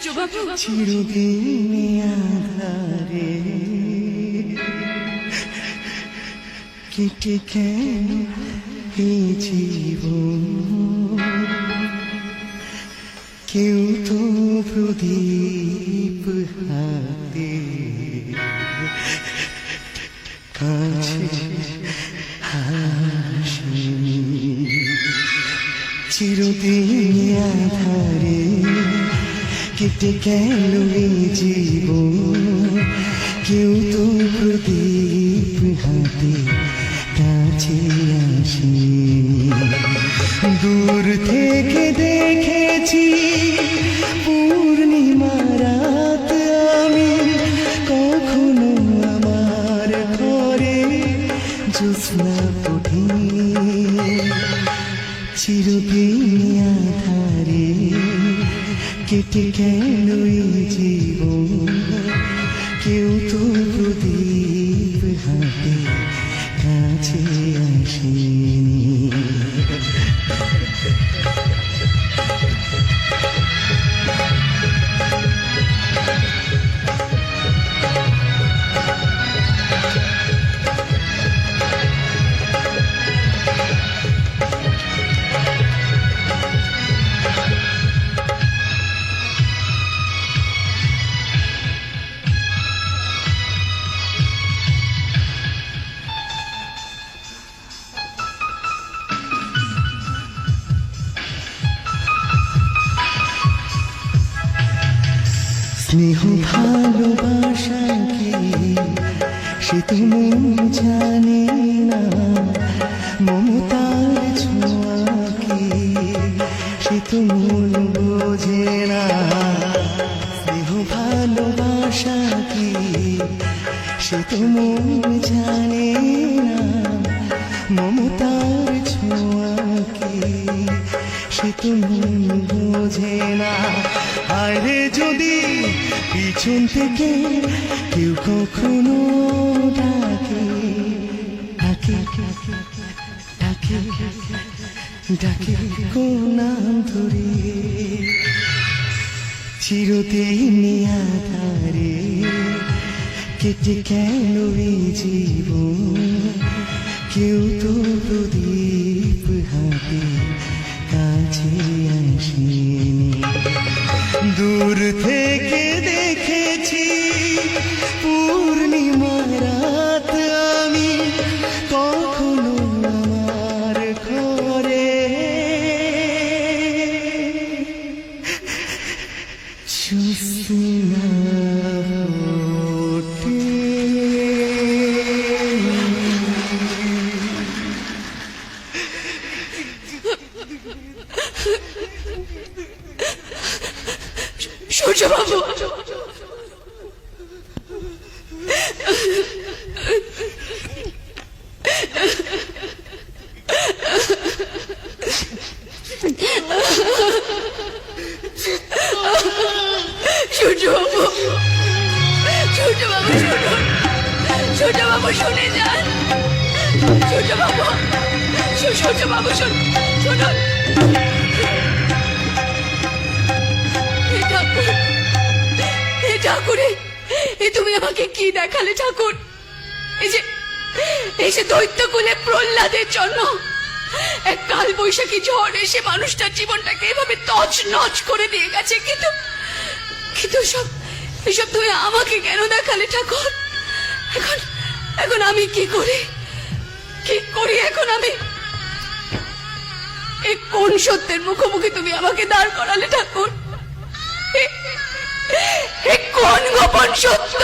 সূর্যবাবু চিরদিন আধারে কেটে কেন এই জীবন, কেউ তো প্রদীপ হাতে কাছে হাসেনি। চিরদিন আধারে কেটে গেল এই জীবন, কেউ তো প্রদীপ হাতে কাছে আসেনি। দূর থেকে দেখেছি পূর্ণিমা রাত আমি, কখনো আমার ঘরে জ্যোৎস্না ওঠেনি। চিরদিন আধারে কেটে গেল এই জীবন, কেউ তো প্রদীপ হাতে কাছে আসেনি। স্নেহ ভালোবাসা কি সে তো মন জানে না, মমতার ছোঁয়া কি সে তো মন বোঝে না। স্নেহ ভালোবাসা কি সে তো মন জানে না, মমতার ছোঁয়া কি সে তো মন বোঝে না। আরে যদি পিছন থেকে কেউ কখনো ডাকে ডাকে ডাকে ডাকে কোন নাম ধরে, চিরদিন আধারে কেটে গেল এই জীবন, কেউ তো প্রদীপ হাতে কাছে আসেনি। দূর থেকে দেখেছি পূর্ণিমা রাত আমি, কখনো আমার ঘরে জ্যোৎস্না ওঠে। সূর্যবাবু সূর্যবাবু সূর্যবাবু শুনুন, সূর্যবাবু শুনে যান, সূর্যবাবু সূর্যবাবু শুনুন। ঠাকুরে তুমি আমাকে কি দেখালে ঠাকুর? এই যে দৈত্য কুলে প্রহ্লাদের জন্য এক কাল বৈশাখী ঝড় এসে মানুষটার জীবনটাকে এভাবে তছনছ করে দিয়ে গেছে, কিন্তু এসব তুমি আমাকে কেন দেখালে ঠাকুর? এখন আমি কি করি এখন আমি? এই কোন সত্যের মুখোমুখি তুমি আমাকে দাঁড় করালে ঠাকুর? কোন গোপন সত্য?